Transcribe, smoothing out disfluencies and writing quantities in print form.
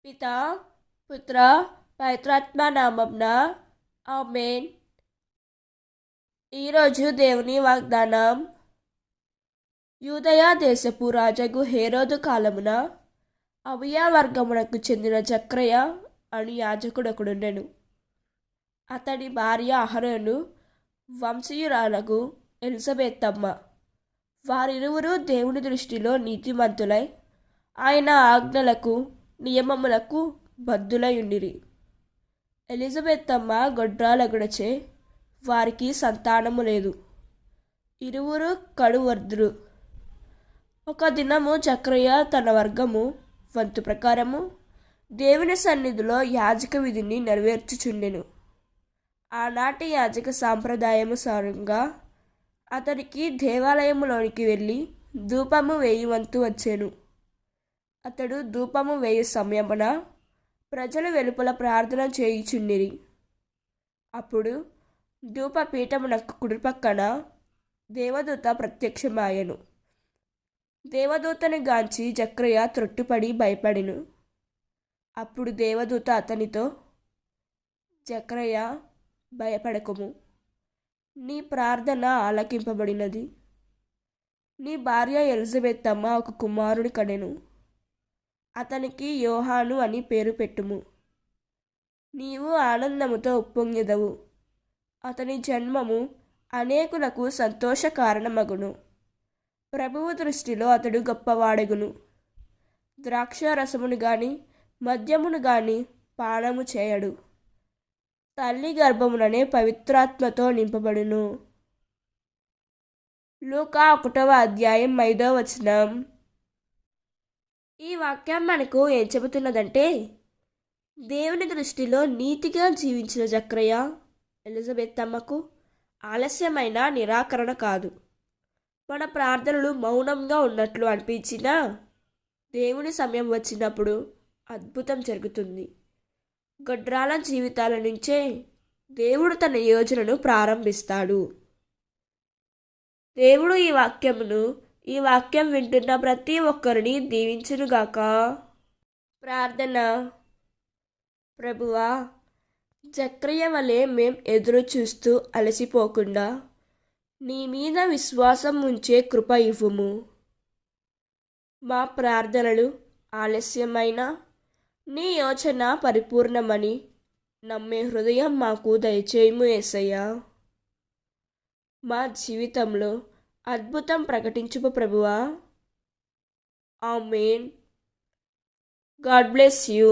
పితా పుత్ర పవిత్రాత్మ నామంన ఆమేన్. ఈరోజు దేవుని వాగ్దానం. యూదయ దేశపు రాజగు హేరోదు కాలమున అబియా వర్గమునకు చెందిన జక్రయ అని యాజకుడొకడుండెను. అతడి భార్య అహరోను వంశీయురాలకు ఎలిజబెత్తమ్మ. వారిరువురు దేవుని దృష్టిలో నీతిమంతులై ఆయన ఆజ్ఞలకు నియమములకు బద్ధులై ఉండిరి. ఎలిజబెత్తమ్మ గొడ్రాలగుడచే వారికి సంతానము లేదు. ఇరువురు కడువర్ధులు. ఒక దినము జక్రయ తన వర్గము వంతు ప్రకారము దేవుని సన్నిధిలో యాజక విధిని నెరవేర్చుచుండెను. ఆనాటి యాజక సాంప్రదాయముసారంగా అతనికి దేవాలయములోనికి వెళ్ళి ధూపము వేయువంతు వచ్చెను. అతడు ధూపము వేయు సమయమున ప్రజలు వెలుపల ప్రార్థన చేయుచుండిరి. అప్పుడు ధూపపీఠమునకు కుడిపక్కన దేవదూత ప్రత్యక్షమాయెను. దేవదూతని గాంచి జక్రయ త్రొట్టుపడి భయపడెను. అప్పుడు దేవదూత అతనితో, జక్రయ, భయపడకుము, నీ ప్రార్థన ఆలకింపబడినది. నీ భార్య ఎలిజబెత్తమ్మ ఒక కుమారుని కనెను. అతనికి యోహాను అని పేరు పెట్టుము. నీవు ఆనందముతో ఉప్పొంగెదవు. అతని జన్మము అనేకులకు సంతోష కారణమగును. ప్రభువు దృష్టిలో అతడు గొప్పవాడగును. ద్రాక్షారసమును గాని మద్యమును గాని పానము చేయడు. తల్లి గర్భముననే పవిత్రాత్మతో నింపబడును. లూకా 1వ అధ్యాయం 5వ వచనం. ఈ వాక్యం మనకు ఏం చెబుతున్నదంటే, దేవుని దృష్టిలో నీతిగా జీవించిన జక్రయ ఎలిజబెత్తమ్మకు ఆలస్యమైన నిరాకరణ కాదు. మన ప్రార్థనలు మౌనంగా ఉన్నట్లు అనిపించినా దేవుని సమయం వచ్చినప్పుడు అద్భుతం జరుగుతుంది. గొడ్రాల జీవితాల నుంచే దేవుడు తన యోజనను ప్రారంభిస్తాడు. దేవుడు ఈ వాక్యం వింటున్న ప్రతి ఒక్కరిని దీవించునుగాక. ప్రార్థన. ప్రభువా, జక్రయ వలె మేం ఎదురు చూస్తూ అలసిపోకుండా నీ మీద విశ్వాసం ఉంచే కృప ఇవ్వుము. మా ప్రార్థనలు ఆలస్యమైన నీ యోచన పరిపూర్ణమని నమ్మే హృదయం మాకు దయచేయము యేసయ్యా. మా జీవితంలో అద్భుతం ప్రకటించుము ప్రభువా. ఆమేన్. God bless you.